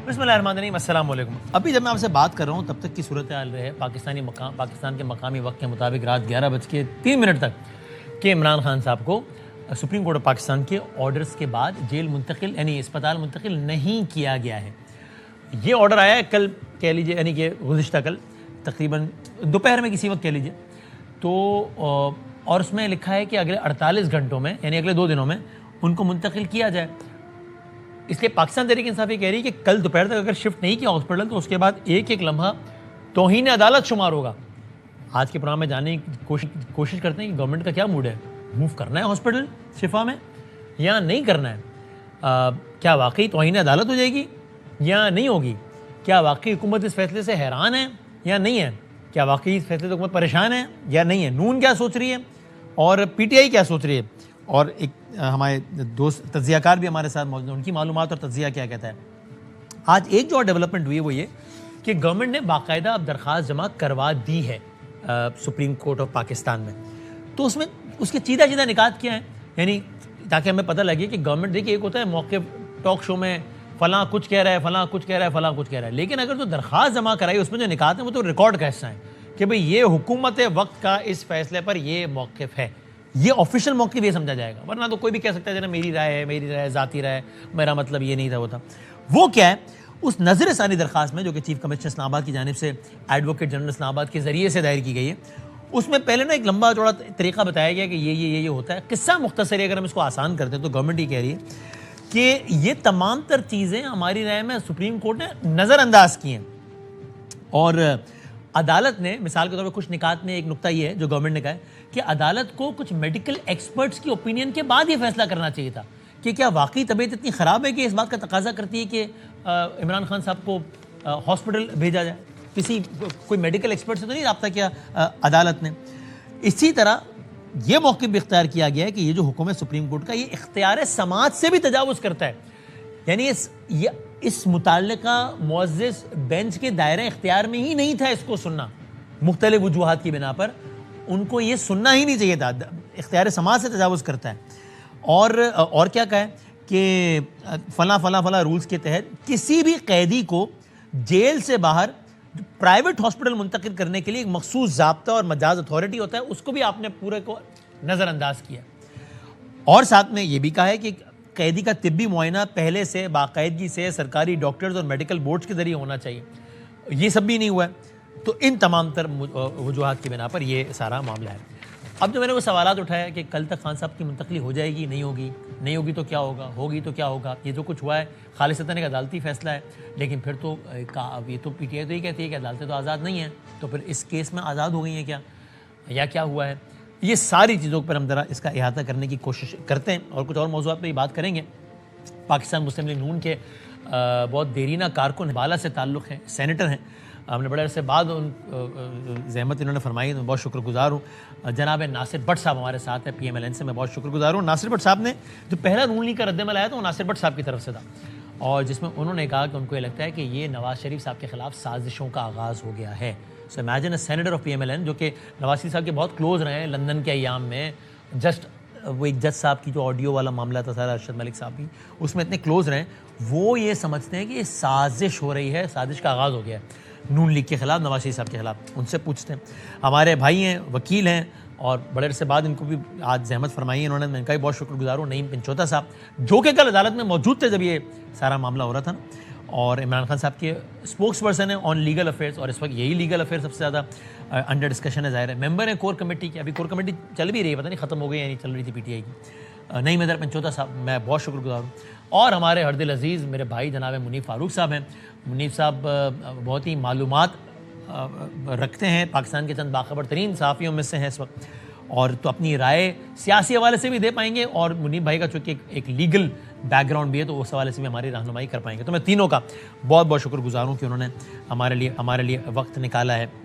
بسم اللہ الرحمن الرحیم، السلام علیکم۔ ابھی جب میں آپ سے بات کر رہا ہوں تب تک کی صورتحال رہے پاکستان کے مقامی وقت کے مطابق رات 11:03 تک کہ عمران خان صاحب کو سپریم کورٹ آف پاکستان کے آرڈرز کے بعد جیل منتقل یعنی اسپتال منتقل نہیں کیا گیا ہے۔ یہ آرڈر آیا ہے کل کہہ لیجیے، یعنی کہ گزشتہ کل تقریباً دوپہر میں کسی وقت کہہ لیجیے تو، اور اس میں لکھا ہے کہ اگلے 48 گھنٹوں میں یعنی اگلے 2 دنوں میں ان کو منتقل کیا جائے۔ اس لیے پاکستان تحریک انصاف یہ کہہ رہی ہے کہ کل دوپہر تک اگر شفٹ نہیں کیا ہاسپٹل تو اس کے بعد ایک ایک لمحہ توہین عدالت شمار ہوگا۔ آج کے پروگرام میں جاننے کی کوشش کرتے ہیں کہ گورنمنٹ کا کیا موڈ ہے، موو کرنا ہے ہاسپٹل شفا میں یا نہیں کرنا ہے؟ کیا واقعی توہین عدالت ہو جائے گی یا نہیں ہوگی؟ کیا واقعی حکومت اس فیصلے سے حیران ہے یا نہیں ہے؟ کیا واقعی اس فیصلے سے حکومت پریشان ہے یا نہیں ہے؟ نون کیا سوچ رہی ہے اور پی ٹی آئی کیا سوچ رہی ہے؟ اور ایک ہمارے دوست تجزیہ کار بھی ہمارے ساتھ موجود ہیں، ان کی معلومات اور تجزیہ کیا کہتا ہے۔ آج ایک جو اور ڈیولپمنٹ ہوئی ہے وہ یہ کہ گورنمنٹ نے باقاعدہ اب درخواست جمع کروا دی ہے سپریم کورٹ آف پاکستان میں۔ تو اس میں اس کے چیدہ نکات کیا ہیں، یعنی تاکہ ہمیں پتہ لگے کہ گورنمنٹ، دیکھیے ایک ہوتا ہے موقف ٹاک شو میں فلاں کچھ کہہ رہا ہے، فلاں کچھ کہہ رہا ہے، فلاں کچھ کہہ رہا ہے، لیکن اگر جو درخواست جمع کرائی اس میں جو نکات ہیں وہ تو ریکارڈ کا حصہ ہیں کہ بھئی یہ حکومت وقت کا اس فیصلے پر یہ موقف ہے، یہ آفیشیل موقف یہ سمجھا جائے گا، ورنہ تو کوئی بھی کہہ سکتا ہے جناب میری رائے ہے، ذاتی رائے ہے، میرا مطلب یہ نہیں تھا وہ تھا۔ وہ کیا ہے اس نظر ثانی درخواست میں جو کہ چیف کمشنر اسلام آباد کی جانب سے ایڈوکیٹ جنرل اسلام آباد کے ذریعے سے دائر کی گئی ہے، اس میں پہلے ایک لمبا چوڑا طریقہ بتایا گیا کہ یہ ہوتا ہے۔ قصہ مختصر ہے، اگر ہم اس کو آسان کرتے ہیں تو گورنمنٹ یہ کہہ رہی ہے کہ یہ تمام تر چیزیں ہماری رائے میں سپریم کورٹ نے نظر انداز کی ہیں، اور عدالت نے مثال کے طور پر کچھ نکات میں ایک نقطہ یہ ہے جو گورنمنٹ نے کہا ہے کہ عدالت کو کچھ میڈیکل ایکسپرٹس کی اوپینین کے بعد یہ فیصلہ کرنا چاہیے تھا کہ کیا واقعی طبیعت اتنی خراب ہے کہ اس بات کا تقاضا کرتی ہے کہ عمران خان صاحب کو ہاسپٹل بھیجا جائے۔ کوئی میڈیکل ایکسپرٹ سے تو نہیں رابطہ کیا عدالت نے۔ اسی طرح یہ موقف بھی اختیار کیا گیا ہے کہ یہ جو حکم ہے سپریم کورٹ کا یہ اختیار سماعت سے بھی تجاوز کرتا ہے، یعنی اس متعلقہ معزز بینچ کے دائرہ اختیار میں ہی نہیں تھا اس کو سننا، مختلف وجوہات کی بنا پر ان کو یہ سننا ہی نہیں چاہیے تھا، اختیار سماعت سے تجاوز کرتا ہے۔ اور کیا کہا ہے کہ فلاں رولز کے تحت کسی بھی قیدی کو جیل سے باہر پرائیویٹ ہاسپٹل منتقل کرنے کے لیے ایک مخصوص ضابطہ اور مجاز اتھارٹی ہوتا ہے، اس کو بھی آپ نے پورے کو نظر انداز کیا۔ اور ساتھ میں یہ بھی کہا ہے کہ قیدی کا طبی معائنہ پہلے سے باقاعدگی سے سرکاری ڈاکٹرز اور میڈیکل بورڈز کے ذریعے ہونا چاہیے، یہ سب بھی نہیں ہوا ہے۔ تو ان تمام تر وجوہات کی بنا پر یہ سارا معاملہ ہے۔ اب جو میں نے وہ سوالات اٹھایا کہ کل تک خان صاحب کی منتقلی ہو جائے گی، نہیں ہوگی تو کیا ہوگا، ہوگی تو کیا ہوگا، یہ جو کچھ ہوا ہے خالصتاً ایک عدالتی فیصلہ ہے، لیکن پھر تو یہ تو پی ٹی آئی تو یہ کہتی ہے کہ عدالتیں تو آزاد نہیں ہیں، تو پھر اس کیس میں آزاد ہو گئی ہیں کیا، یا کیا ہوا ہے؟ یہ ساری چیزوں پر ہم ذرا اس کا احاطہ کرنے کی کوشش کرتے ہیں اور کچھ اور موضوعات پہ یہ بات کریں گے۔ پاکستان مسلم لیگ نون کے بہت دیرینہ کارکن بالا سے تعلق ہیں، سینیٹر ہیں، ہم نے بڑے عرصے بعد زحمت انہوں نے فرمائی، میں بہت شکر گزار ہوں۔ جناب ناصر بٹ صاحب ہمارے ساتھ ہیں پی ایم ایل این سے، میں بہت شکر گزار ہوں۔ ناصر بٹ صاحب نے جو پہلا نون لیگ کا رد عمل آیا تھا وہ ناصر بٹ صاحب کی طرف سے تھا، اور جس میں انہوں نے کہا کہ ان کو یہ لگتا ہے کہ یہ نواز شریف صاحب کے خلاف سازشوں کا آغاز ہو گیا ہے۔ So imagine a senator of P M L N جو کہ نواز شریف صاحب کے بہت کلوز رہے ہیں لندن کے ایام میں، وہ ایک جج صاحب کی جو آڈیو والا معاملہ تھا سارا ارشد ملک صاحب کی، اس میں اتنے کلوز رہے ہیں، وہ یہ سمجھتے ہیں کہ یہ سازش ہو رہی ہے، سازش کا آغاز ہو گیا ہے نون لیگ کے خلاف، نواز شریف صاحب کے خلاف۔ ان سے پوچھتے ہیں، ہمارے بھائی ہیں، وکیل ہیں، اور بڑے عرصے بعد ان کو بھی آج زحمت فرمائی انہوں نے، میں ان کا بھی بہت شکر گزار ہوں، نعیم پنچوتا صاحب جو کہ کل عدالت میں موجود تھے جب یہ سارا معاملہ ہو رہا تھا، اور عمران خان صاحب کے اسپوکس پرسن ہیں آن لیگل افیئرس، اور اس وقت یہی لیگل افیئر سب سے زیادہ انڈر ڈسکشن ہے، ظاہر ہے۔ ممبر ہیں کور کمیٹی کی، ابھی کور کمیٹی چل بھی رہی ہے، پتہ نہیں ختم ہو گئی یا نہیں چل رہی تھی پی ٹی آئی کی، نعیم پنچوتا صاحب، میں بہت شکر گزار ہوں۔ اور ہمارے ہر دل عزیز میرے بھائی جناب منیف فاروق صاحب ہیں۔ منیف صاحب بہت ہی معلومات رکھتے ہیں، پاکستان کے چند باخبر ترین صحافیوں میں سے ہیں اس وقت، اور تو اپنی رائے سیاسی حوالے سے بھی دے پائیں گے، اور منیب بھائی کا چونکہ ایک لیگل بیک گراؤنڈ بھی ہے تو اس حوالے سے بھی ہماری رہنمائی کر پائیں گے۔ تو میں تینوں کا بہت بہت شکر گزار ہوں کہ انہوں نے ہمارے لیے وقت نکالا ہے۔